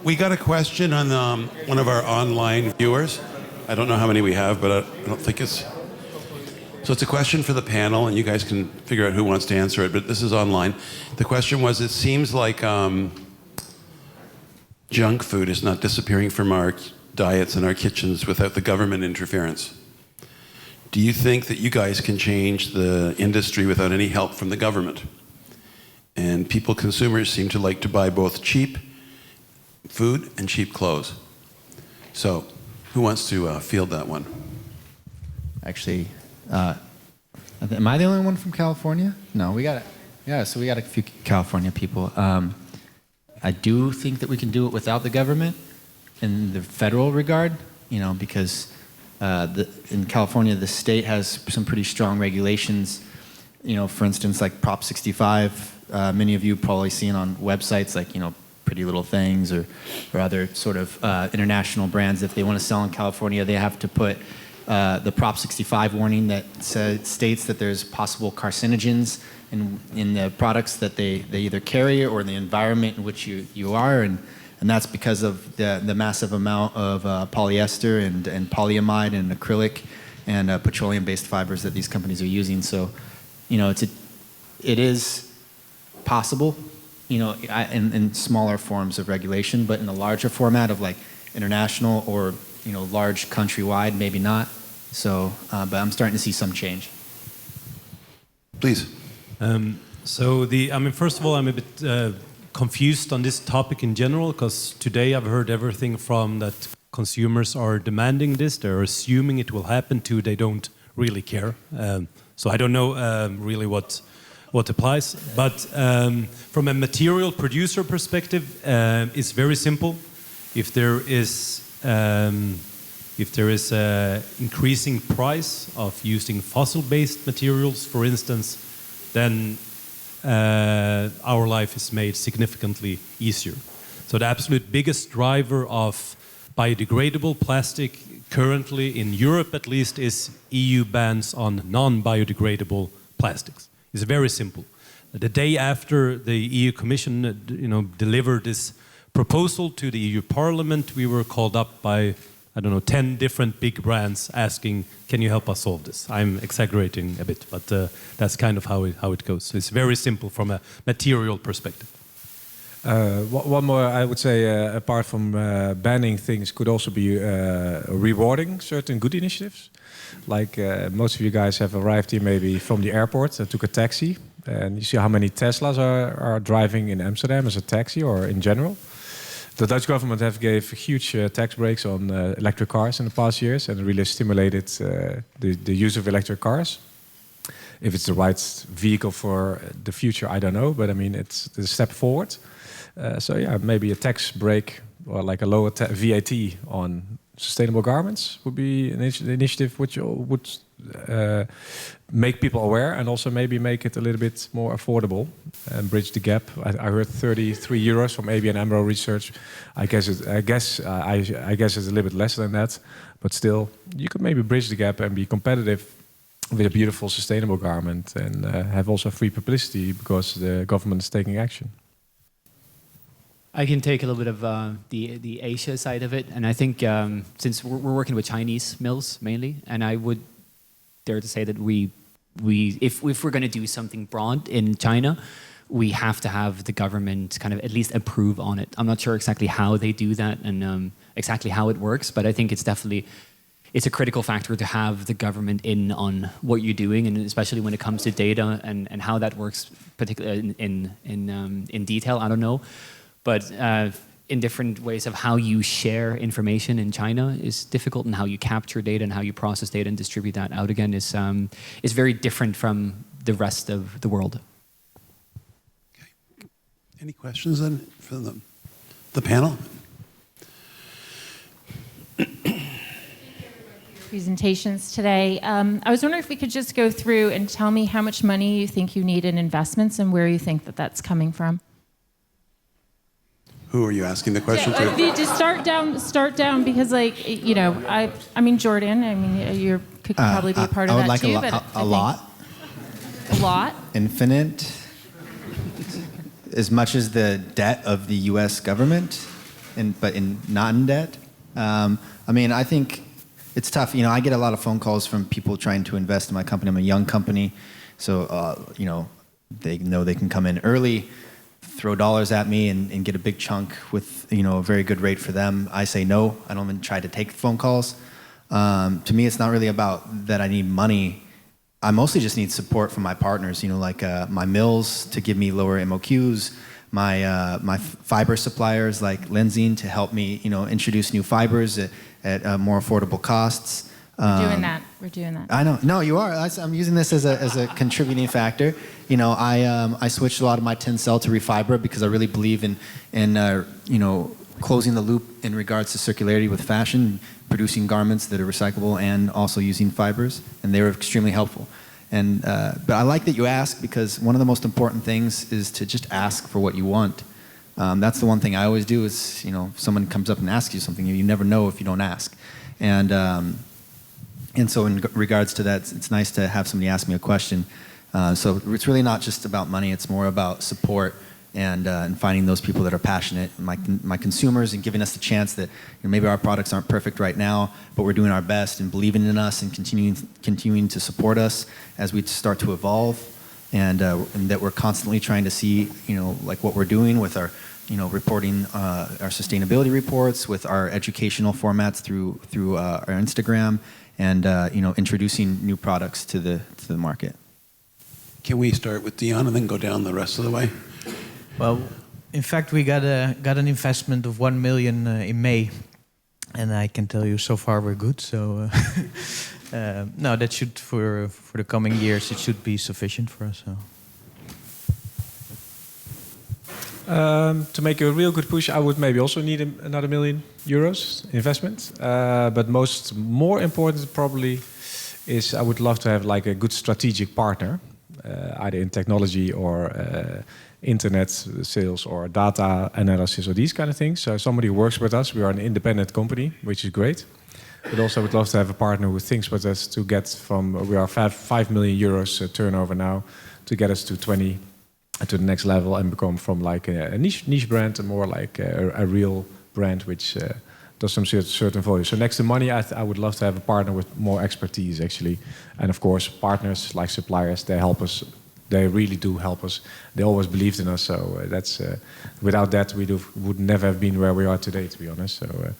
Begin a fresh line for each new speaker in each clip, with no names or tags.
We got a question on one of our online viewers. I don't know how many we have, but I don't think it's... So it's a question for the panel, and you guys can figure out who wants to answer it, but this is online. The question was, it seems like junk food is not disappearing from our diets and our kitchens without the government interference. Do you think that you guys can change the industry without any help from the government? And people, consumers, seem to like to buy both cheap food and cheap clothes. So, who wants to field that one?
Actually, am I the only one from California? No, we got it. Yeah, so we got a few California people. I do think that we can do it without the government in the federal regard, because in California, the state has some pretty strong regulations. For instance, like Prop 65, many of you probably seen on websites like, Pretty Little Things or other sort of international brands. If they want to sell in California, they have to put the Prop 65 warning that states that there's possible carcinogens in the products that they either carry or in the environment in which you are. And that's because of the massive amount of polyester and polyamide and acrylic and petroleum-based fibers that these companies are using. So, it is possible, in smaller forms of regulation, but in a larger format of like international or large countrywide, maybe not. So, but I'm starting to see some change.
Please.
First of all, I'm a bit confused on this topic in general, because today I've heard everything from that consumers are demanding this, they're assuming it will happen, to they don't really care. So I don't know really what applies. But from a material producer perspective, it's very simple. If there is a increasing price of using fossil-based materials, for instance, then our life is made significantly easier. So the absolute biggest driver of biodegradable plastic currently in Europe, at least, is EU bans on non-biodegradable plastics. It's very simple. The day after the EU Commission, delivered this proposal to the EU Parliament, we were called up by 10 different big brands asking, can you help us solve this? I'm exaggerating a bit, but that's kind of how it goes. So it's very simple from a material perspective.
One more, I would say, apart from banning things, could also be rewarding certain good initiatives. Like most of you guys have arrived here maybe from the airport and took a taxi. And you see how many Teslas are driving in Amsterdam as a taxi or in general. The Dutch government have gave huge tax breaks on electric cars in the past years and really stimulated the use of electric cars. If it's the right vehicle for the future, I don't know, but I mean, it's a step forward. So yeah, maybe a tax break or like a lower VAT on sustainable garments would be an initiative which would make people aware and also maybe make it a little bit more affordable and bridge the gap. I heard 33 euros from ABN AMRO Research. I guess it's a little bit less than that, but still, you could maybe bridge the gap and be competitive with a beautiful, sustainable garment and have also free publicity because the government is taking action.
I can take a little bit of the Asia side of it, and I think since we're working with Chinese mills mainly, and I would dare to say that if we're going to do something broad in China, we have to have the government kind of at least approve on it. I'm not sure exactly how they do that and exactly how it works, but I think it's a critical factor to have the government in on what you're doing, and especially when it comes to data and how that works, particularly in detail. I don't know. But in different ways of how you share information in China is difficult, and how you capture data and how you process data and distribute that out again is very different from the rest of the world.
Okay. Any questions then from the panel?
Presentations today. I was wondering if we could just go through and tell me how much money you think you need in investments and where you think that that's coming from.
Who are you asking the question to?
Just start down because, I mean, Jordan, you could probably be a part of that
like
too.
A lot.
A lot?
Infinite. As much as the debt of the U.S. government. but not in debt. I mean, I think it's tough. You know, I get a lot of phone calls from people trying to invest in my company. I'm a young company, so you know they can come in early, throw dollars at me, and get a big chunk with a very good rate for them. I say no. I don't even try to take phone calls. To me, it's not really about that I need money. I mostly just need support from my partners. Like my mills to give me lower MOQs. My fiber suppliers like Lenzine to help me, introduce new fibers at more affordable costs.
We're doing that.
I know. No, you are. I'm using this as a contributing factor. I switched a lot of my Tencel to refiber because I really believe in closing the loop in regards to circularity with fashion, producing garments that are recyclable and also using fibers, and they were extremely helpful. But I like that you ask, because one of the most important things is to just ask for what you want. That's the one thing I always do is, if someone comes up and asks you something, you never know if you don't ask. And so in regards to that, it's nice to have somebody ask me a question. So it's really not just about money, it's more about support and finding those people that are passionate, my consumers, and giving us the chance that maybe our products aren't perfect right now, but we're doing our best and believing in us and continuing to support us as we start to evolve, and that we're constantly trying to see like what we're doing with our reporting our sustainability reports, with our educational formats through our Instagram, and introducing new products to the market.
Can we start with Dion and then go down the rest of the way?
Well, in fact, we got an investment of 1 million in May, and I can tell you so far we're good. So no, that should for the coming years it should be sufficient for us. So.
To make a real good push, I would maybe also need another €1 million investment. But more important probably is I would love to have like a good strategic partner, either in technology or internet sales or data analysis or these kind of things. So somebody who works with us. We are an independent company, which is great. But also would love to have a partner who thinks with us to get from, we are €5 million turnover now, to get us to 20 to the next level and become from like a niche brand to more like a real brand which does some certain volume. So next to money, I would love to have a partner with more expertise actually. And of course, partners like suppliers, they help us. They really do help us. They always believed in us. So that's without that, we would never have been where we are today, to be honest. So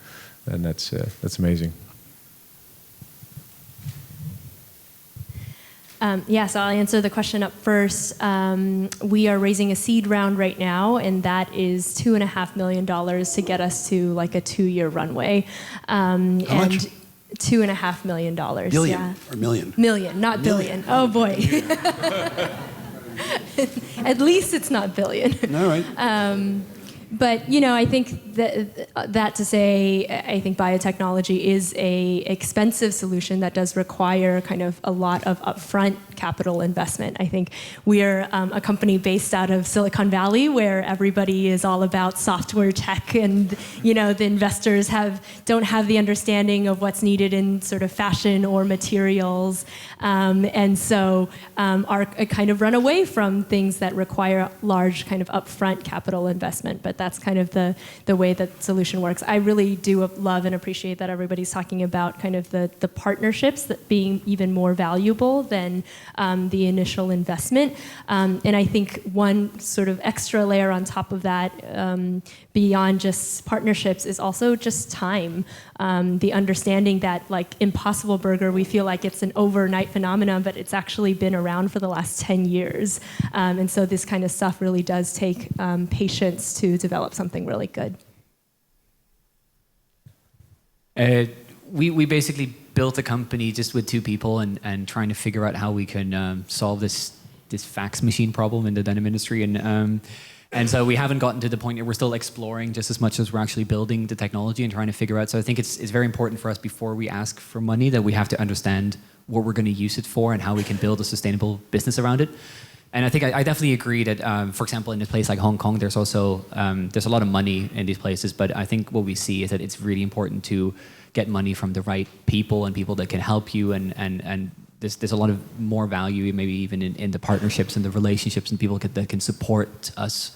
and that's amazing.
So I'll answer the question up first. We are raising a seed round right now, and that is $2.5 million to get us to like a 2-year runway.
How much?
$2.5 million.
Billion, yeah. Or million?
Million, not billion. Oh boy. At least it's not billion.
All right.
But I think that to say, I think biotechnology is a expensive solution that does require kind of a lot of upfront capital investment. I think we're a company based out of Silicon Valley, where everybody is all about software tech, and the investors don't have the understanding of what's needed in sort of fashion or materials, and so are kind of run away from things that require large kind of upfront capital investment. But that's kind of the way that solution works. I really do love and appreciate that everybody's talking about kind of the partnerships that being even more valuable than the initial investment. And I think one sort of extra layer on top of that, beyond just partnerships, is also just time. The understanding that like Impossible Burger, we feel like it's an overnight phenomenon, but it's actually been around for the last 10 years. And so this kind of stuff really does take patience to develop something really good.
We basically built a company just with 2 people and trying to figure out how we can solve this fax machine problem in the denim industry. And so we haven't gotten to the point where we're still exploring just as much as we're actually building the technology and trying to figure out. So I think it's very important for us, before we ask for money, that we have to understand what we're going to use it for and how we can build a sustainable business around it. And I think I definitely agree that, for example, in a place like Hong Kong, there's also there's a lot of money in these places. But I think what we see is that it's really important to get money from the right people and people that can help you. And there's a lot of more value, maybe even in the partnerships and the relationships and people that can support us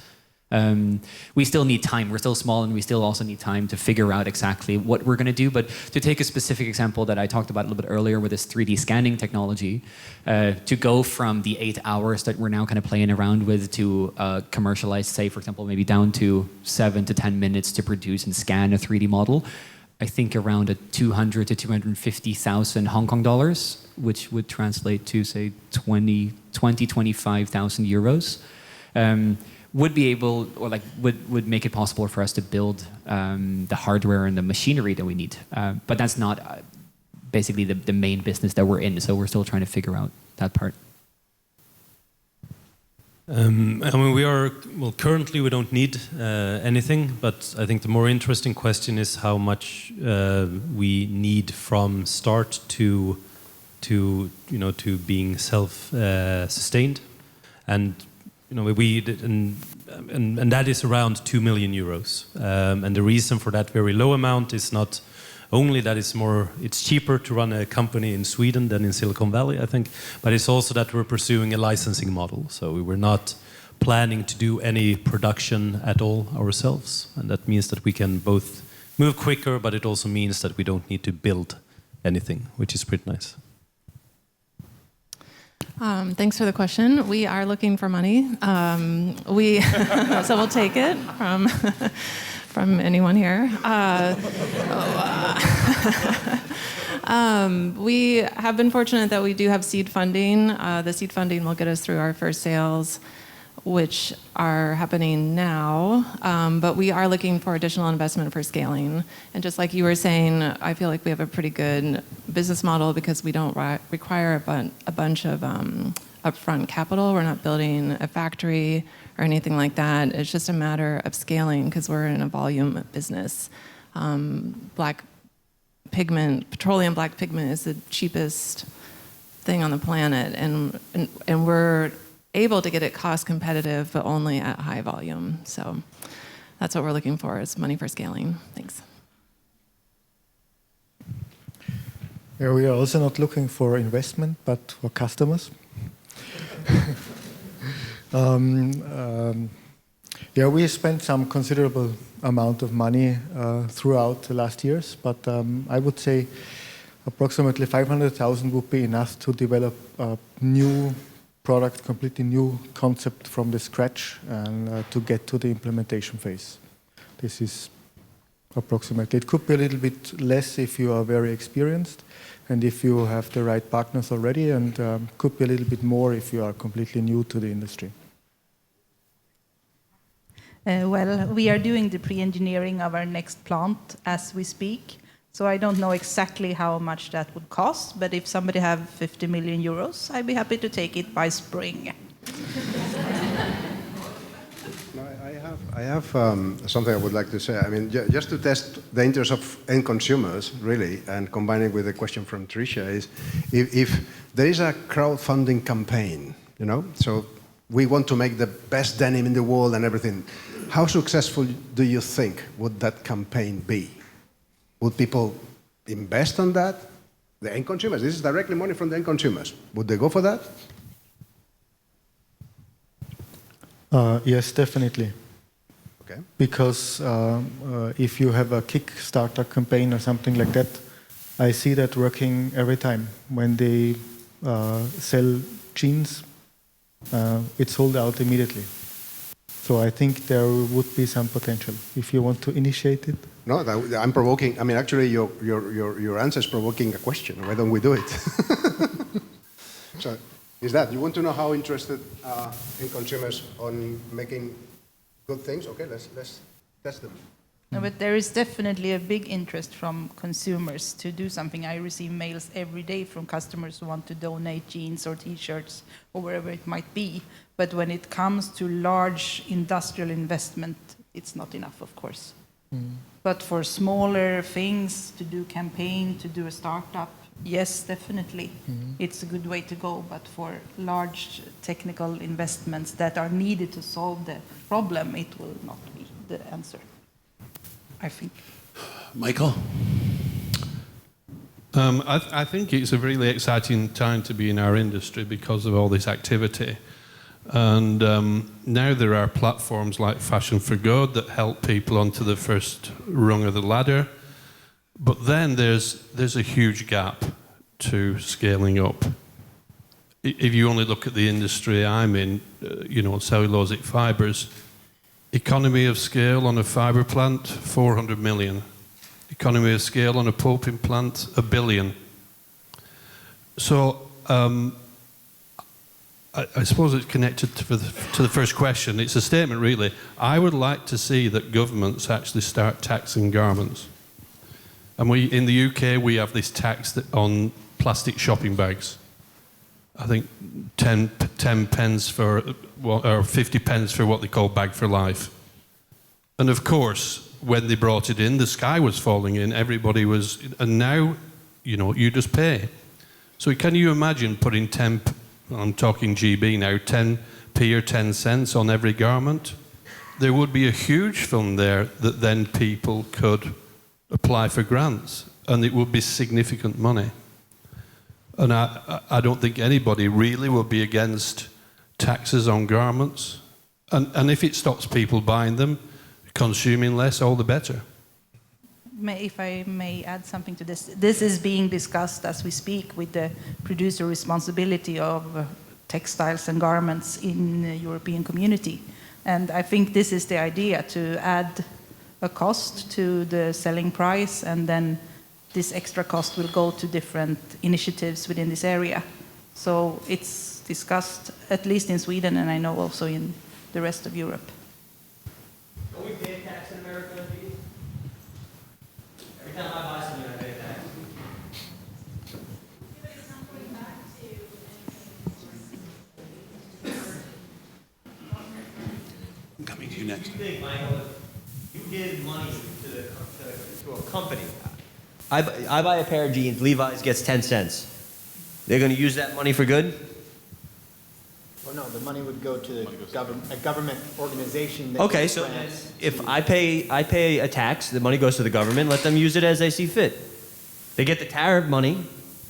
We still need time. We're still small, and we still also need time to figure out exactly what we're going to do. But to take a specific example that I talked about a little bit earlier with this 3D scanning technology, to go from the 8 hours that we're now kind of playing around with to commercialize, say, for example, maybe down to 7 to 10 minutes to produce and scan a 3D model, I think around a 200 to 250,000 Hong Kong dollars, which would translate to, say, 25,000 euros. Would be able, or like would make it possible for us to build the hardware and the machinery that we need. But that's not basically the main business that we're in, so we're still trying to figure out that part.
I mean, currently we don't need anything, but I think the more interesting question is how much we need from start to being self-sustained. And and that is around 2 million euros. And the reason for that very low amount is not only that it's cheaper to run a company in Sweden than in Silicon Valley, I think, but it's also that we're pursuing a licensing model. So we were not planning to do any production at all ourselves. And that means that we can both move quicker, but it also means that we don't need to build anything, which is pretty nice.
Thanks for the question. We are looking for money. So we'll take it from anyone here. We have been fortunate that we do have seed funding. The seed funding will get us through our first sales, which are happening now, but we are looking for additional investment for scaling. And just like you were saying, I feel like we have a pretty good business model because we don't require a bunch of upfront capital. We're not building a factory or anything like that. It's just a matter of scaling because we're in a volume business. Petroleum black pigment is the cheapest thing on the planet, and we're able to get it cost competitive, but only at high volume. So that's what we're looking for, is money for scaling. Thanks.
Yeah, we are also not looking for investment, but for customers. Yeah, we spent some considerable amount of money throughout the last years, but I would say approximately 500,000 would be enough to develop a new product, completely new concept from the scratch, and to get to the implementation phase. This is approximately. It could be a little bit less if you are very experienced and if you have the right partners already, and could be a little bit more if you are completely new to the industry.
Well, we are doing the pre-engineering of our next plant as we speak. So I don't know exactly how much that would cost, but if somebody have 50 million euros, I'd be happy to take it by spring.
No, I have something I would like to say. I mean, just to test the interest of end consumers, really, and combining with the question from Tricia, is if there is a crowdfunding campaign, so we want to make the best denim in the world and everything, how successful do you think would that campaign be? Would people invest on that? The end consumers, this is directly money from the end consumers. Would they go for that?
Yes, definitely.
Okay.
Because if you have a Kickstarter campaign or something like that, I see that working every time. When they sell jeans, it's sold out immediately. So I think there would be some potential if you want to initiate it.
No, I'm provoking. I mean, actually, your answer is provoking a question. Why don't we do it? So, is that you want to know how interested in consumers on making good things? Okay, let's test them.
No, but there is definitely a big interest from consumers to do something. I receive mails every day from customers who want to donate jeans or T-shirts or wherever it might be. But when it comes to large industrial investment, it's not enough, of course. Mm. But for smaller things, to do campaign, to do a startup, yes, definitely. Mm-hmm. It's a good way to go. But for large technical investments that are needed to solve the problem, it will not be the answer, I think.
Michael?
I think it's a really exciting time to be in our industry because of all this activity. And now there are platforms like Fashion for Good that help people onto the first rung of the ladder. But then there's a huge gap to scaling up. If you only look at the industry I'm in, cellulosic fibers, economy of scale on a fiber plant, 400 million. Economy of scale on a pulping plant, 1 billion. So I suppose it's connected to the first question. It's a statement, really. I would like to see that governments actually start taxing garments. And in the UK, we have this tax on plastic shopping bags. I think 10 pence for, or 50 pence for what they call bag for life. And of course, when they brought it in, the sky was falling in, everybody was, and now, you just pay. So can you imagine putting I'm talking GB now, 10p or 10 cents on every garment? There would be a huge fund there that then people could apply for grants, and it would be significant money. And I don't think anybody really will be against taxes on garments. And if it stops people buying them, consuming less, all the better.
If I may add something to this, this is being discussed as we speak with the producer responsibility of textiles and garments in the European community. And I think this is the idea, to add a cost to the selling price, and then this extra cost will go to different initiatives within this area. So it's discussed, at least in Sweden, and I know also in the rest of Europe.
Don't we pay a tax in America? Every time I buy something, I pay a tax.
I'm coming to you next.
What do you think, Michael? If you give money to a company, I buy a pair of jeans, Levi's gets 10 cents. They're going to use that money for good?
Well, no, the money would go to a government organization. That
Okay, so if I pay a tax, the money goes to the government, let them use it as they see fit. They get the tariff money,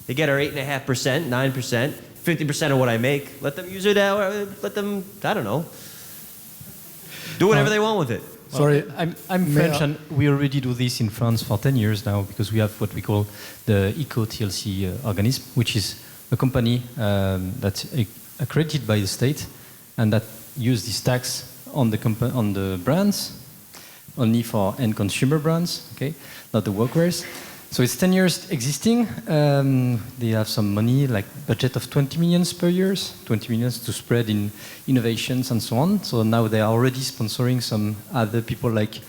they get our 8.5%, 9%, 50% of what I make, let them use it, let them, I don't know, do whatever they want with it.
Sorry, I'm French, and we already do this in France for 10 years now, because we have what we call the Eco-TLC organism, which is a company that's accredited by the state, and that use this tax on the brands, only for end consumer brands, okay, not the workwears. So it's 10 years existing. They have some money, like budget of 20 millions per year, 20 millions to spread in innovations and so on. So now they are already sponsoring some other people like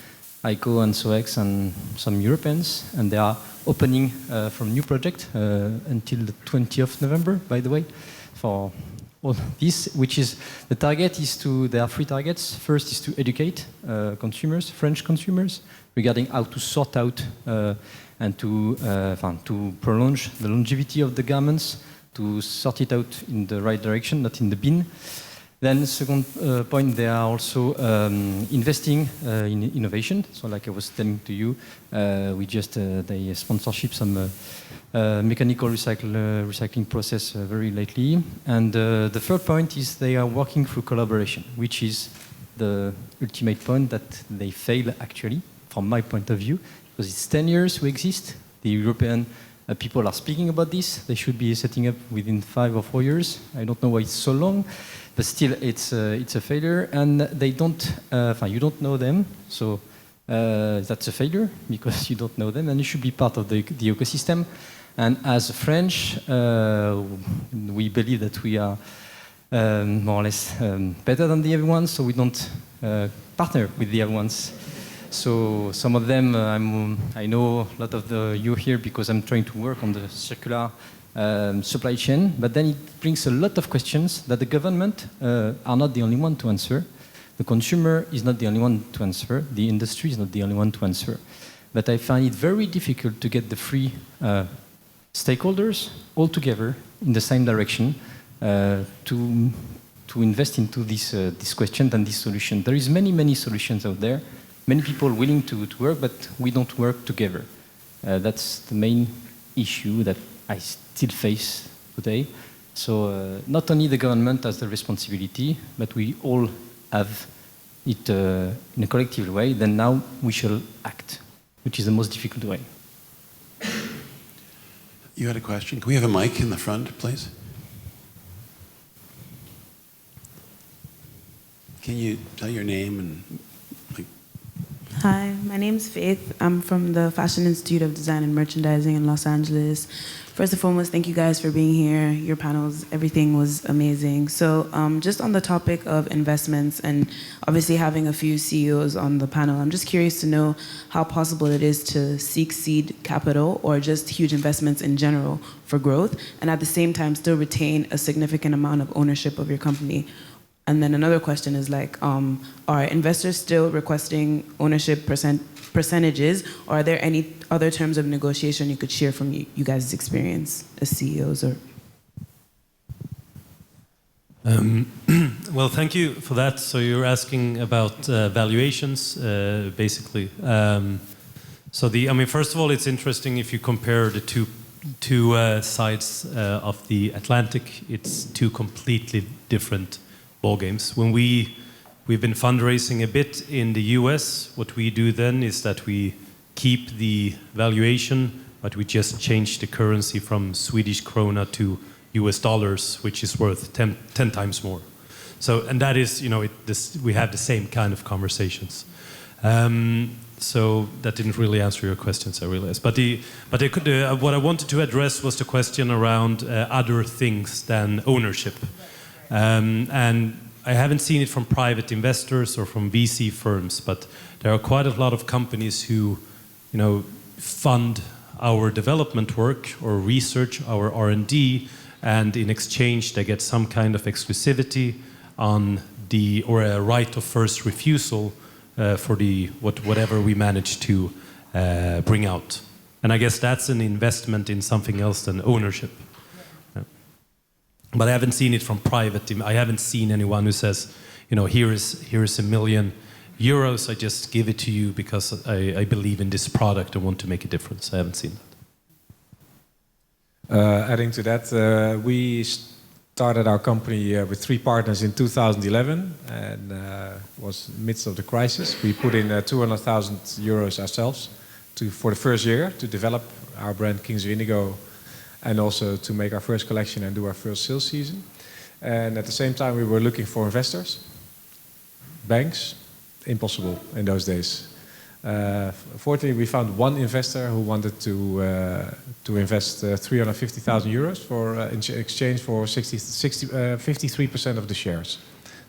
ICO and SOEX and some Europeans, and they are opening from new project until the 20th of November, by the way, for all this, which is, the target is to, there are 3 targets. First is to educate consumers, French consumers, regarding how to sort out and to prolong the longevity of the garments, to sort it out in the right direction, not in the bin. Then the second point, they are also investing in innovation. So like I was telling to you, we just, they sponsorship some mechanical recycling process very lately. And the third point is they are working through collaboration, which is the ultimate point that they fail actually, from my point of view, because it's 10 years we exist. The European people are speaking about this. They should be setting up within 5 or 4 years. I don't know why it's so long, but still it's a failure. And they don't, you don't know them, so that's a failure because you don't know them, and you should be part of the ecosystem. And as French, we believe that we are more or less better than the other ones, so we don't partner with the other ones. So some of them, I know a lot of you here because I'm trying to work on the circular supply chain, but then it brings a lot of questions that the government are not the only one to answer. The consumer is not the only one to answer. The industry is not the only one to answer. But I find it very difficult to get the 3 stakeholders all together in the same direction to invest into this question and this solution. There is many solutions out there. Many people willing to work, but we don't work together. That's the main issue that I still face today. So not only the government has the responsibility, but we all have it in a collective way. Then now we shall act, which is the most difficult way.
You had a question? Can we have a mic in the front, please? Can you tell your name and
Hi, my name's Faith. I'm from the Fashion Institute of Design and Merchandising in Los Angeles. First and foremost, thank you guys for being here. Your panels, everything was amazing. So just on the topic of investments and obviously having a few CEOs on the panel, I'm just curious to know how possible it is to seek seed capital or just huge investments in general for growth and at the same time still retain a significant amount of ownership of your company. And then another question is like, are investors still requesting ownership percentages, or are there any other terms of negotiation you could share from you guys' experience as CEOs? Or
well, thank you for that. So you're asking about valuations, basically. First of all, it's interesting if you compare the two sides of the Atlantic. It's two completely different ball games. When we've been fundraising a bit in the US, what we do then is that we keep the valuation, but we just change the currency from Swedish krona to US dollars, which is worth 10 times more. So, and that is, we have the same kind of conversations. So that didn't really answer your questions, I realize. But what I wanted to address was the question around other things than ownership. And I haven't seen it from private investors or from VC firms, but there are quite a lot of companies who, fund our development work or research, our R&D, and in exchange they get some kind of exclusivity on or a right of first refusal for whatever we manage to bring out. And I guess that's an investment in something else than ownership. But I haven't seen it from private. I haven't seen anyone who says, here is €1 million. I just give it to you because I believe in this product and want to make a difference. I haven't seen that.
Adding to that, we started our company with 3 partners in 2011, and was in the midst of the crisis. We put in €200,000 ourselves for the first year to develop our brand Kings of Indigo, and also to make our first collection and do our first sales season. And at the same time, we were looking for investors. Banks, impossible in those days. Fortunately, we found one investor who wanted to invest €350,000 in exchange for 53% of the shares.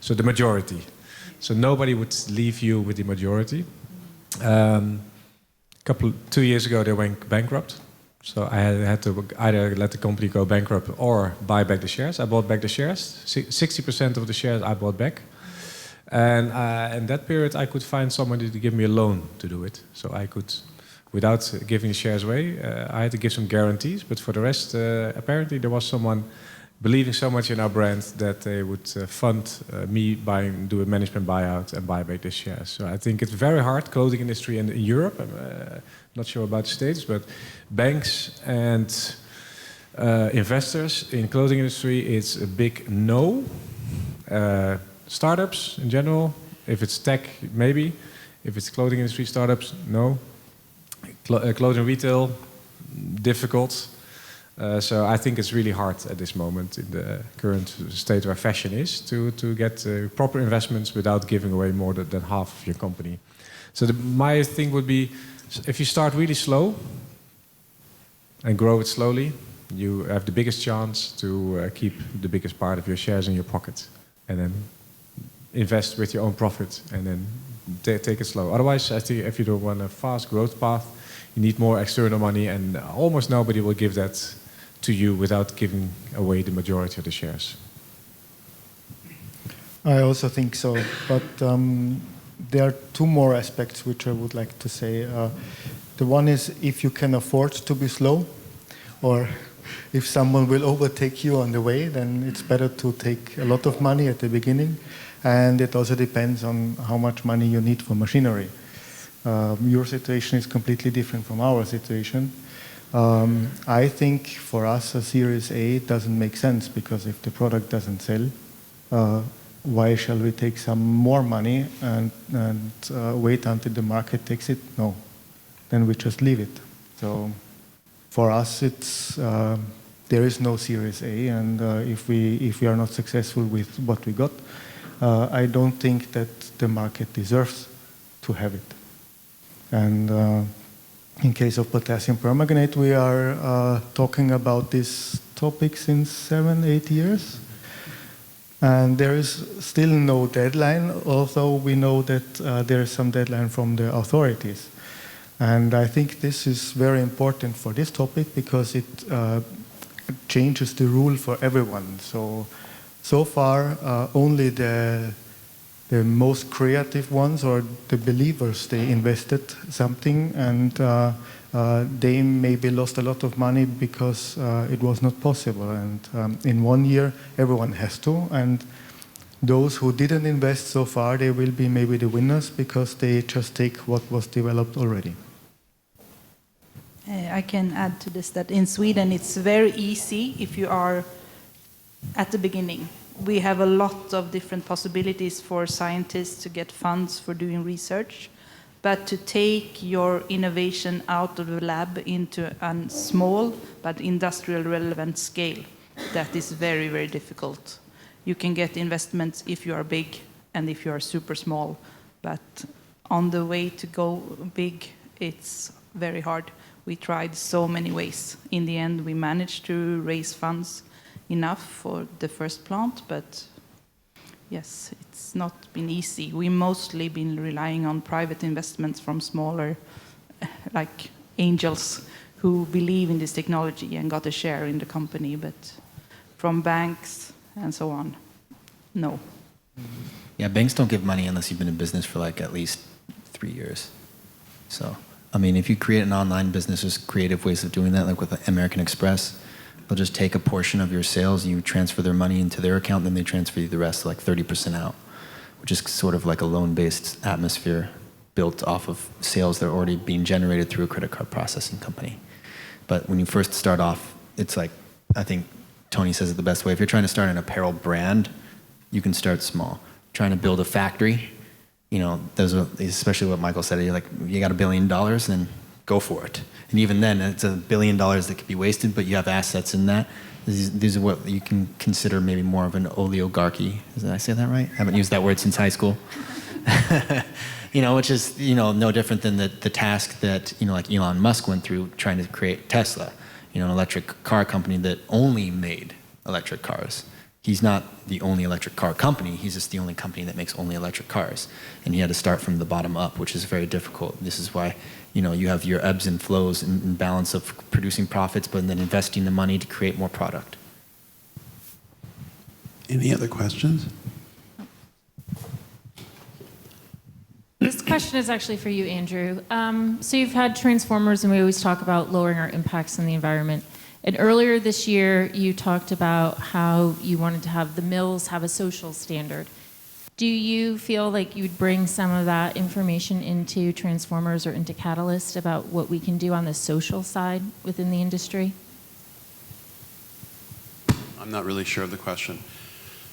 So the majority. So nobody would leave you with the majority. 2 years ago, they went bankrupt. So I had to either let the company go bankrupt or buy back the shares. I bought back the shares. 60% of the shares I bought back. And in that period, I could find somebody to give me a loan to do it. So I could, without giving the shares away, I had to give some guarantees. But for the rest, apparently there was someone believing so much in our brand that they would fund me do a management buyout and buy back the shares. So I think it's very hard, clothing industry in Europe. I'm not sure about the States, but banks and investors in clothing industry, it's a big no. Startups in general, if it's tech, maybe. If it's clothing industry startups, no. Clothing retail, difficult. So I think it's really hard at this moment in the current state where fashion is to get proper investments without giving away more than half of your company. So my thing would be, if you start really slow and grow it slowly, you have the biggest chance to keep the biggest part of your shares in your pocket, and then invest with your own profit, and then take it slow. Otherwise, I think if you don't want a fast growth path, you need more external money, and almost nobody will give that to you without giving away the majority of the shares.
I also think so, but there are 2 more aspects which I would like to say. The one is if you can afford to be slow, or if someone will overtake you on the way, then it's better to take a lot of money at the beginning. And it also depends on how much money you need for machinery. Your situation is completely different from our situation. I think for us a Series A doesn't make sense because if the product doesn't sell, why shall we take some more money and wait until the market takes it? No, then we just leave it. So for us, it's there is no Series A, and if we are not successful with what we got, I don't think that the market deserves to have it. And in case of potassium permanganate, we are talking about this topic since 7-8 years. And there is still no deadline, although we know that there is some deadline from the authorities. And I think this is very important for this topic because it changes the rule for everyone. So far, only the most creative ones or the believers, they invested something and they maybe lost a lot of money because it was not possible. And in 1 year, everyone has to. And those who didn't invest so far, they will be maybe the winners because they just take what was developed already.
I can add to this that in Sweden, it's very easy if you are at the beginning. We have a lot of different possibilities for scientists to get funds for doing research. But to take your innovation out of the lab into a small but industrial relevant scale, that is very, very difficult. You can get investments if you are big and if you are super small. But on the way to go big, it's very hard. We tried so many ways. In the end, we managed to raise funds enough for the first plant, but yes, it's not been easy. We mostly been relying on private investments from smaller, like angels, who believe in this technology and got a share in the company, but from banks and so on, no.
Yeah, banks don't give money unless you've been in business for like at least 3 years. So, I mean, if you create an online business, there's creative ways of doing that, like with American Express. They'll just take a portion of your sales, you transfer their money into their account, then they transfer you the rest, like 30% out, which is sort of like a loan-based atmosphere built off of sales that are already being generated through a credit card processing company. But when you first start off, it's like, I think Tony says it the best way. If you're trying to start an apparel brand, you can start small. Trying to build a factory, you know, especially what Michael said, you're like, you got $1 billion, then go for it. And even then, it's $1 billion that could be wasted, but you have assets in that. These are what you can consider maybe more of an oligarchy. Did I say that right? I haven't used that word since high school. You know, which is, you know, no different than the task that, you know, like Elon Musk went through trying to create Tesla, you know, an electric car company that only made electric cars. He's not the only electric car company, he's just the only company that makes only electric cars. And he had to start from the bottom up, which is very difficult. This is why, you know, you have your ebbs and flows in balance of producing profits, but then investing the money to create more product.
Any other questions?
This question is actually for you, Andrew. So you've had Transformers, and we always talk about lowering our impacts on the environment. And earlier this year, you talked about how you wanted to have the mills have a social standard. Do you feel like you'd bring some of that information into Transformers or into Catalyst about what we can do on the social side within the industry?
I'm not really sure of the question.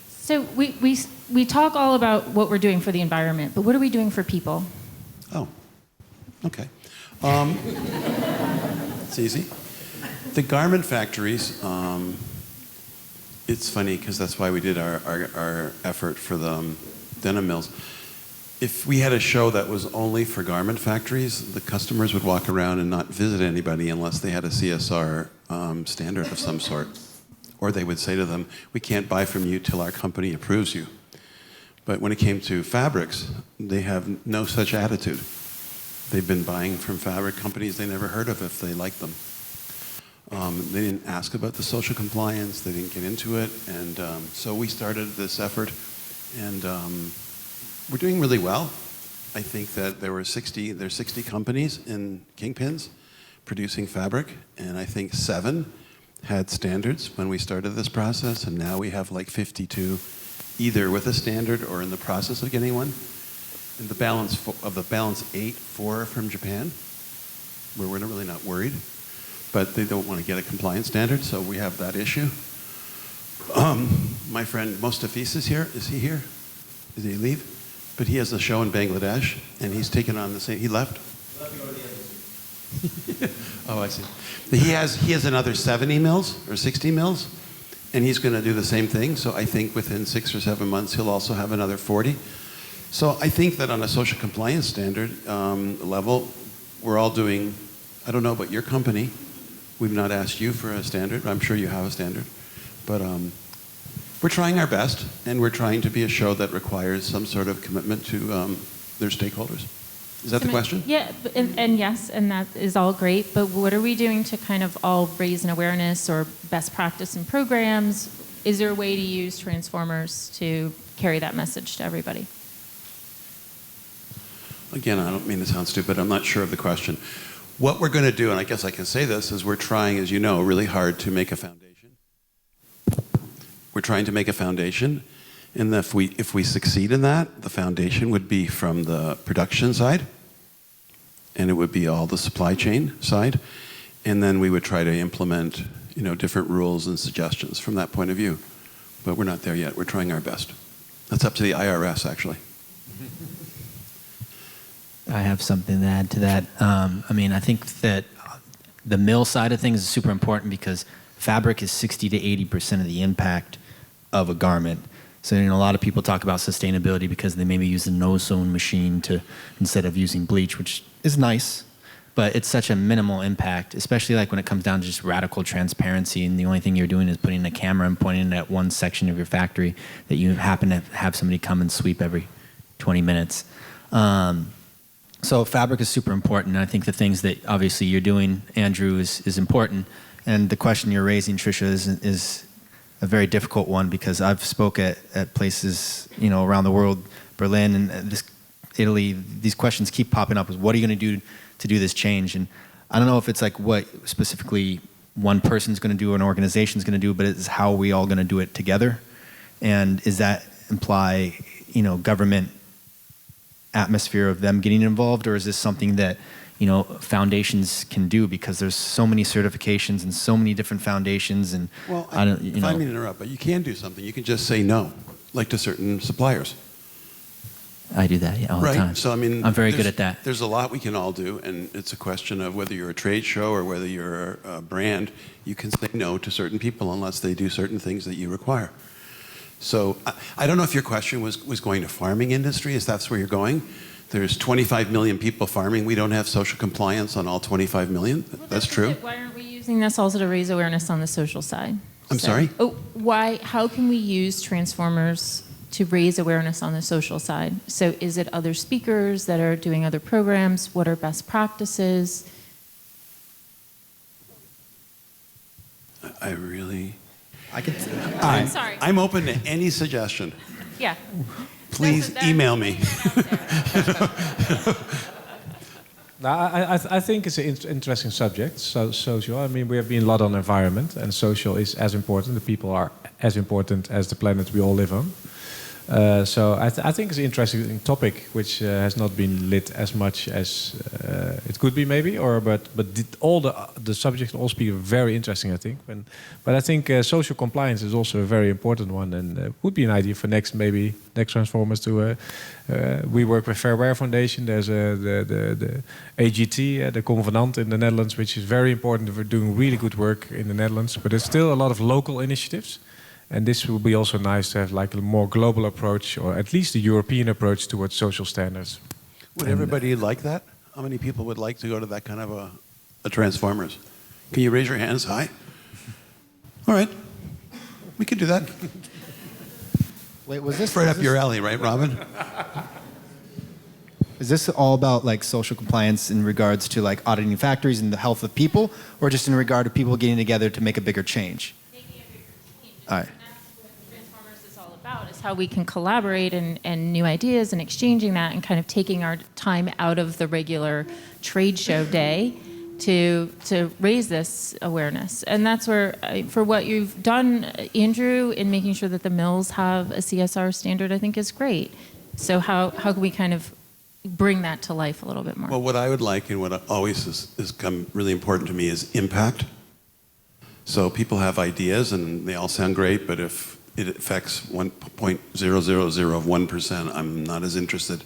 So we talk all about what we're doing for the environment, but what are we doing for people?
Oh, okay. It's easy. The garment factories, it's funny because that's why we did our effort for the denim mills. If we had a show that was only for garment factories, the customers would walk around and not visit anybody unless they had a CSR standard of some sort. Or they would say to them, we can't buy from you till our company approves you. But when it came to fabrics, they have no such attitude. They've been buying from fabric companies they never heard of if they liked them. They didn't ask about the social compliance, they didn't get into it, and so we started this effort, and we're doing really well. I think that there's 60 companies in Kingpins producing fabric, and I think 7 had standards when we started this process, and now we have like 52 either with a standard or in the process of getting one. And the balance 8, 4 from Japan, where we're really not worried. but they don't want to get a compliance standard, so we have that issue. My friend Mostafis is here. Is he here? Did he leave? But he has a show in Bangladesh, and he's taken on the same. He left? Oh, I see. He has another 70 mils or 60 mils, and he's going to do the same thing. So I think within 6 or 7 months, he'll also have another 40. So I think that on a social compliance standard level, we're all doing, I don't know about your company. We've not asked you for a standard. I'm sure you have a standard. But we're trying our best, and we're trying to be a show that requires some sort of commitment to their stakeholders. Is that the question?
Yeah, and yes, and that is all great, but what are we doing to kind of all raise an awareness or best practice in programs? Is there a way to use Transformers to carry that message to everybody?
Again, I don't mean to sound stupid. I'm not sure of the question. What we're going to do, and I guess I can say this, is we're trying, as you know, really hard to make a foundation. We're trying to make a foundation, and if we succeed in that, the foundation would be from the production side, and it would be all the supply chain side, and then we would try to implement, different rules and suggestions from that point of view. But we're not there yet. We're trying our best. That's up to the IRS, actually.
I have something to add to that. I think that the mill side of things is super important because fabric is 60 to 80% of the impact of a garment. So a lot of people talk about sustainability because they maybe use a no-sewn machine instead of using bleach, which is nice, but it's such a minimal impact, especially like when it comes down to just radical transparency, and the only thing you're doing is putting a camera and pointing it at one section of your factory that you happen to have somebody come and sweep every 20 minutes. So fabric is super important, and I think the things that obviously you're doing, Andrew, is important. And the question you're raising, Tricia, is a very difficult one because I've spoke at places, around the world, Berlin and Italy. These questions keep popping up: is what are you going to do to do this change? And I don't know if it's like what specifically one person's going to do or an organization's going to do, but it's how we all going to do it together. And does that imply, government atmosphere of them getting involved, or is this something that foundations can do, because there's so many certifications and so many different foundations, and
well, I don't mean to interrupt, but you can do something. You can just say no, like to certain suppliers.
I do that all the time.
Right. So I'm
very good at that.
There's a lot we can all do, and it's a question of whether you're a trade show or whether you're a brand. You can say no to certain people unless they do certain things that you require. So I don't know if your question was going to farming industry, if that's where you're going. There's 25 million people farming. We don't have social compliance on all 25 million. That's true.
Why aren't we using this also to raise awareness on the social side?
I'm sorry?
How can we use Transformers to raise awareness on the social side? So is it other speakers that are doing other programs? What are best practices?
I'm sorry. I'm open to any suggestion.
Yeah.
Please email me.
No, I think it's an interesting subject. Social. We have been a lot on environment, and social is as important. The people are as important as the planet we all live on. So I think it's an interesting topic, which has not been lit as much as it could be, maybe. All the subjects all speak very interesting, I think. But I think social compliance is also a very important one, and would be an idea for next Transformers to. We work with Fair Wear Foundation. There's the AGT, the Convenant in the Netherlands, which is very important. We're doing really good work in the Netherlands, but there's still a lot of local initiatives. And this will be also nice to have like a more global approach, or at least a European approach towards social standards.
Would everybody like that? How many people would like to go to that kind of a Transformers? Can you raise your hands high? All right. We could do that.
Wait, was this
right up your alley, right, Robin?
Is this all about like social compliance in regards to like auditing factories and the health of people, or just in regard to people getting together to make a bigger change? All right.
Transformers is all about, is how we can collaborate and new ideas and exchanging that and kind of taking our time out of the regular trade show day to raise this awareness. And that's where, for what you've done, Andrew, in making sure that the mills have a CSR standard, I think is great. So how can we kind of bring that to life a little bit more?
Well, what I would like and what always has come really important to me is impact. So people have ideas and they all sound great, but if it affects 1.000 of 1%, I'm not as interested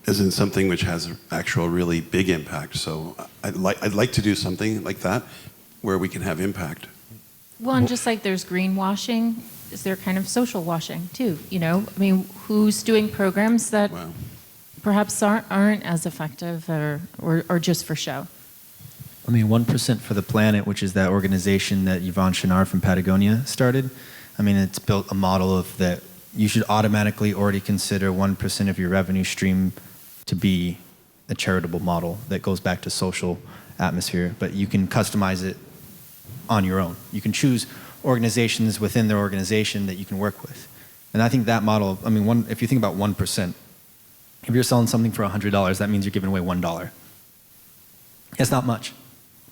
as in something which has an actual really big impact. So I'd like to do something like that where we can have impact.
Well, and just like there's greenwashing, is there kind of social washing too? You know, I mean, who's doing programs that perhaps aren't as effective or just for show?
I mean, 1% for the Planet, which is that organization that Yvonne Chenard from Patagonia started. I mean, it's built a model of that you should automatically already consider 1% of your revenue stream to be a charitable model that goes back to social atmosphere, but you can customize it on your own. You can choose organizations within their organization that you can work with. And I think that model, I mean, if you think about 1%, if you're selling something for $100, that means you're giving away $1. It's not much.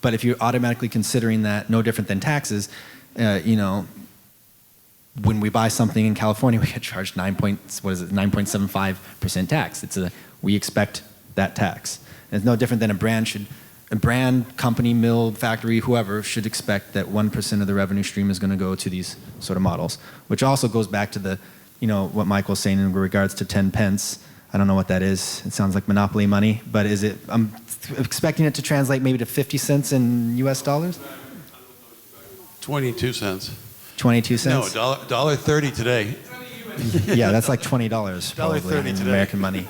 But if you're automatically considering that no different than taxes, you know, when we buy something in California, we get charged 9.75% tax. We expect that tax. And it's no different than a brand, company, mill, factory, whoever should expect that 1% of the revenue stream is going to go to these sort of models, which also goes back to the, you know, what Michael's saying in regards to 10 pence. I don't know what that is. It sounds like monopoly money, but is it, I'm expecting it to translate maybe to 50 cents in US dollars?
22 cents.
22 cents?
No, $1.30 today.
Yeah, that's like $20 probably in American money.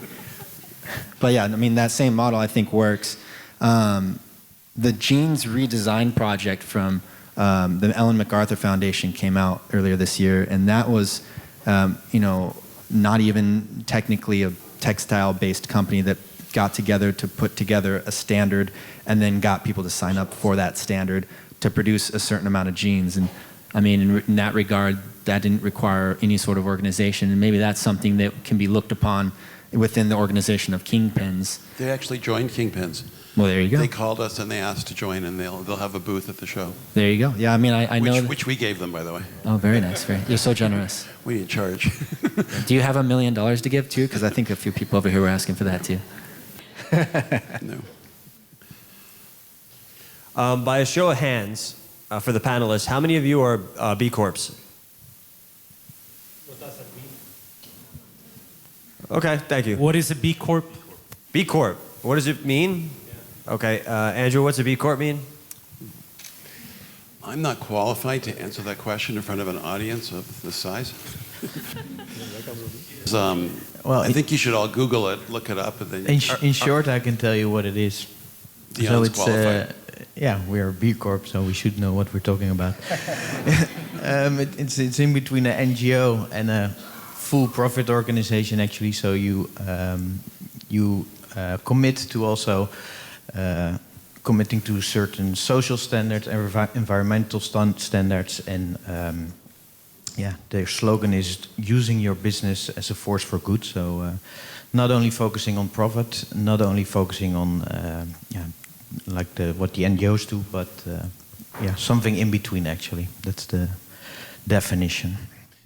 But yeah, I mean, that same model I think works. The Jeans Redesign project from the Ellen MacArthur Foundation came out earlier this year, and that was, you know, not even technically a textile-based company that got together to put together a standard and then got people to sign up for that standard to produce a certain amount of jeans. And I mean, in that regard, that didn't require any sort of organization, and maybe that's something that can be looked upon within the organization of Kingpins.
They actually joined Kingpins.
Well, there you go.
They called us and they asked to join, and they'll have a booth at the show.
There you go. Yeah, I mean, I know.
Which we gave them, by the way.
Oh, very nice. You're so generous.
We didn't charge.
Do you have $1 million to give too? Because I think a few people over here were asking for that too.
No.
By a show of hands, for the panelists, how many of you are B Corps?
What does that mean?
Okay, thank you.
What is a B Corp?
B Corp. What does it mean? Yeah. Okay, Andrew, what's a B Corp mean?
I'm not qualified to answer that question in front of an audience of this size. Well, I think you should all Google it, look it up, and then.
In short, I can tell you what it is.
Dion's qualified.
Yeah, we are a B Corp, so we should know what we're talking about. It's in between an NGO and a full profit organization, actually. So you commit to also committing to certain social standards, environmental standards, and yeah, their slogan is using your business as a force for good. So not only focusing on profit, not only focusing on like what the NGOs do, but yeah, something in between. Actually, that's the definition.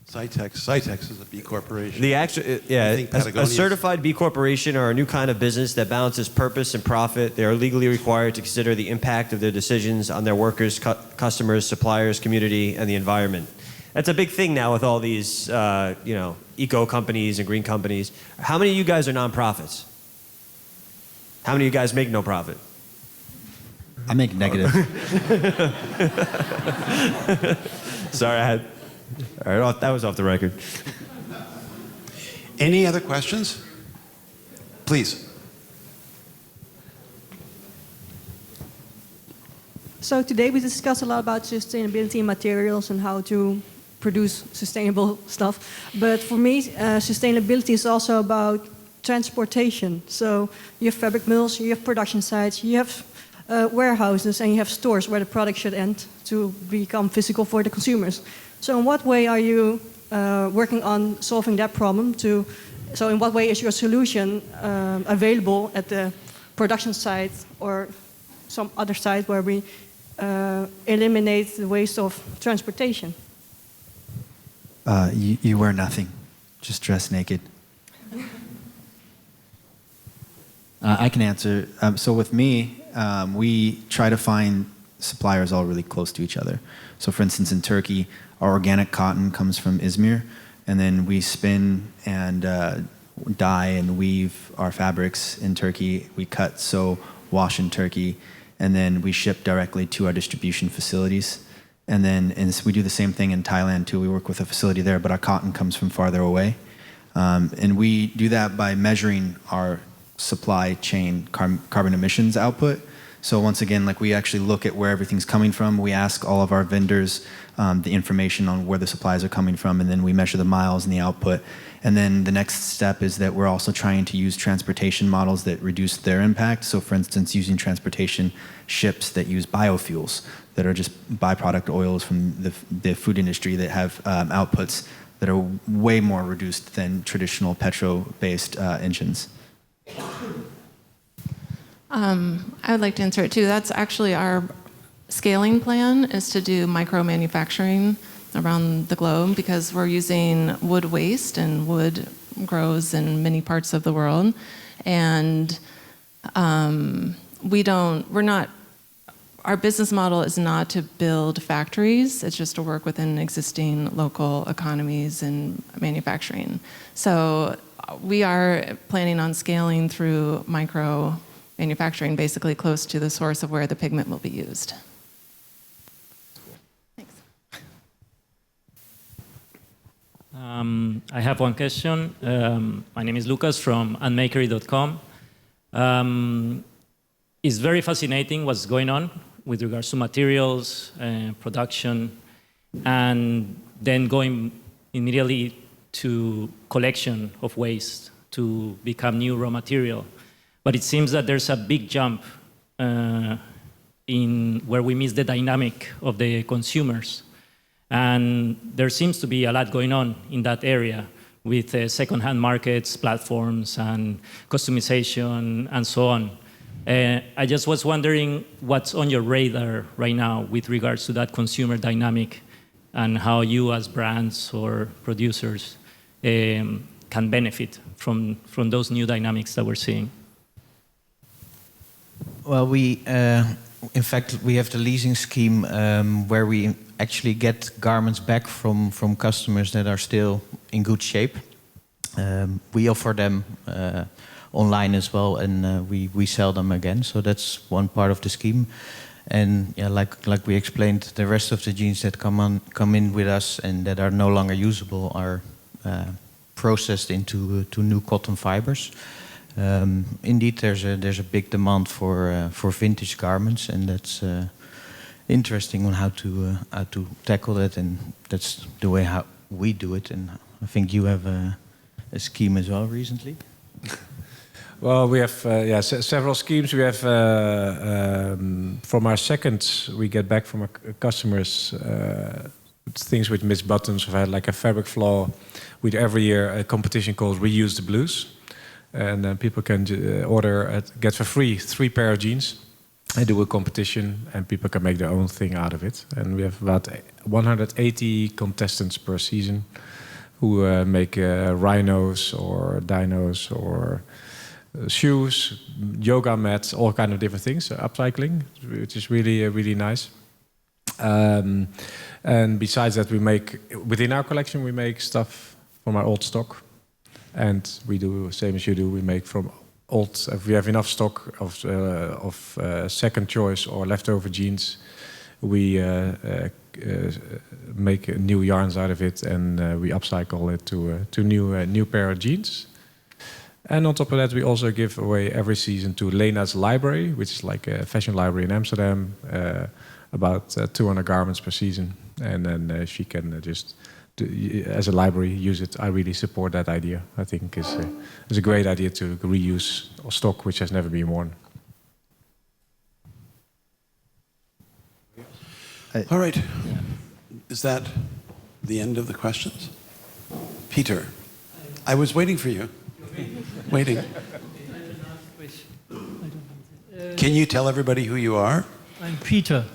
Cytex is a B corporation.
The actual, a certified B corporation are a new kind of business that balances purpose and profit. They are legally required to consider the impact of their decisions on their workers, customers, suppliers, community, and the environment. That's a big thing now with all these, you know, eco companies and green companies. How many of you guys are nonprofits? How many of you guys make no profit?
I make negative.
Sorry, all right, that was off the record.
Any other questions? Please.
So today we discussed a lot about sustainability in materials and how to produce sustainable stuff. But for me, sustainability is also about transportation. So you have fabric mills, you have production sites, you have warehouses, and you have stores where the product should end to become physical for the consumers. So in what way are you working on solving that problem? So in what way is your solution available at the production site or some other site where we eliminate the waste of transportation?
You wear nothing, just dress naked. I can answer. So with me, we try to find suppliers all really close to each other. So for instance, in Turkey, our organic cotton comes from Izmir, and then we spin and dye and weave our fabrics in Turkey. We cut, sew, wash in Turkey, and then we ship directly to our distribution facilities. And then we do the same thing in Thailand too. We work with a facility there, but our cotton comes from farther away. And we do that by measuring our supply chain carbon emissions output. So once again, like we actually look at where everything's coming from. We ask all of our vendors the information on where the supplies are coming from, and then we measure the miles and the output. And then the next step is that we're also trying to use transportation models that reduce their impact. So for instance, using transportation ships that use biofuels that are just byproduct oils from the food industry that have outputs that are way more reduced than traditional petro-based engines.
I would like to answer it too. That's actually our scaling plan, is to do micro manufacturing around the globe, because we're using wood waste, and wood grows in many parts of the world. And our business model is not to build factories, it's just to work within existing local economies and manufacturing. So we are planning on scaling through micro manufacturing, basically close to the source of where the pigment will be used. Thanks.
I have one question. My name is Lucas from unmakery.com. It's very fascinating what's going on with regards to materials, production, and then going immediately to collection of waste to become new raw material. But it seems that there's a big jump in where we miss the dynamic of the consumers. And there seems to be a lot going on in that area with second-hand markets, platforms, and customization, and so on. I just was wondering what's on your radar right now with regards to that consumer dynamic, and how you as brands or producers can benefit from those new dynamics that we're seeing.
Well, in fact, we have the leasing scheme where we actually get garments back from customers that are still in good shape. We offer them online as well, and we sell them again. So that's one part of the scheme. And yeah, like we explained, the rest of the jeans that come in with us and that are no longer usable are processed into new cotton fibers. Indeed, there's a big demand for vintage garments, and that's interesting on how to tackle that, and that's the way how we do it. And I think you have a scheme as well recently.
Well, we have several schemes. We have from our seconds, we get back from our customers things with missed buttons. We've had like a fabric flaw. We do every year a competition called Reuse the Blues. And then people can get for free 3 pair of jeans. I do a competition, and people can make their own thing out of it. And we have about 180 contestants per season who make rhinos or dinos or shoes, yoga mats, all kind of different things. Upcycling, which is really nice. And besides that, we make within our collection we make stuff from our old stock. And we do same as you do. We make from old. If we have enough stock of second choice or leftover jeans, we make new yarns out of it, and we upcycle it to new pair of jeans. And on top of that, we also give away every season to Lena's Library, which is like a fashion library in Amsterdam, about 200 garments per season, and then she can just. As a library, use it. I really support that idea. I think it's a great idea to reuse stock which has never been worn.
All right. Is that the end of the questions? Peter, I was waiting for you. Waiting. Can you tell everybody who you are?
I'm Peter.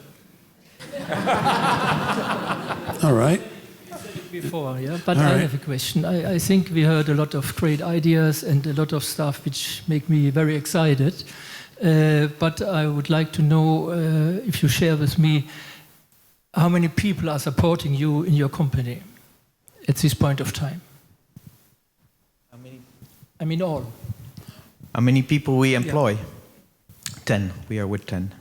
All right.
before, yeah, but
All
I
right.
have a question. I think we heard a lot of great ideas and a lot of stuff which make me very excited. But I would like to know if you share with me how many people are supporting you in your company at this point of time.
How many?
I mean all.
How many people we employ? 10. We are with 10.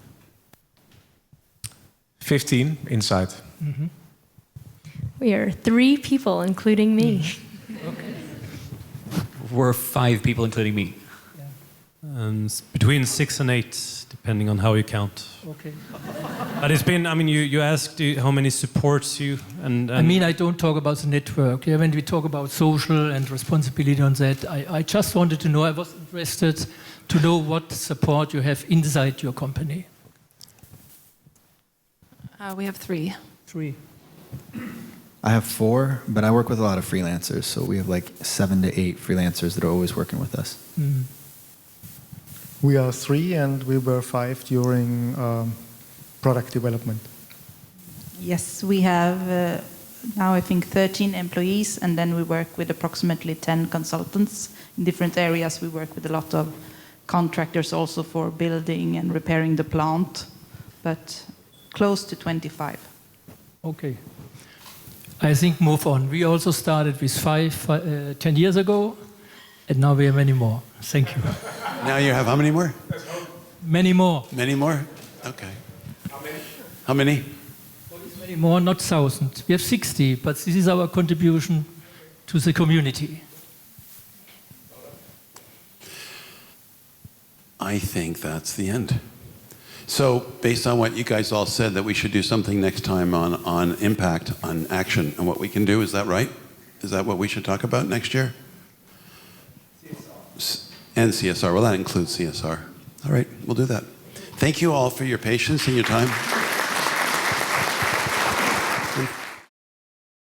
15 inside.
Mm-hmm.
We are 3 people, including me.
We're 5 people, including me.
Between 6 and 8, depending on how you count.
Okay.
But it's been, I mean, you asked how many supports you, and
I mean, I don't talk about the network. Yeah, when we talk about social and responsibility on that, I just wanted to know, I was interested to know what support you have inside your company.
We have 3.
3.
I have 4, but I work with a lot of freelancers, so we have like 7 to 8 freelancers that are always working with us.
Mm.
We are 3 and we were 5 during product development.
Yes, we have now I think 13 employees, and then we work with approximately 10 consultants in different areas. We work with a lot of contractors also for building and repairing the plant, but close to 25.
Okay. I think move on. We also started with 10 years ago, and now we have many more. Thank you.
Now you have how many more?
Many more.
Many more? Okay. How many?
Many more, not 1,000. We have 60, but this is our contribution to the community.
I think that's the end. So, based on what you guys all said, that we should do something next time on impact, on action, and what we can do, is that right? Is that what we should talk about next year? And CSR. Well, that includes CSR. All right, we'll do that. Thank you all for your patience and your time.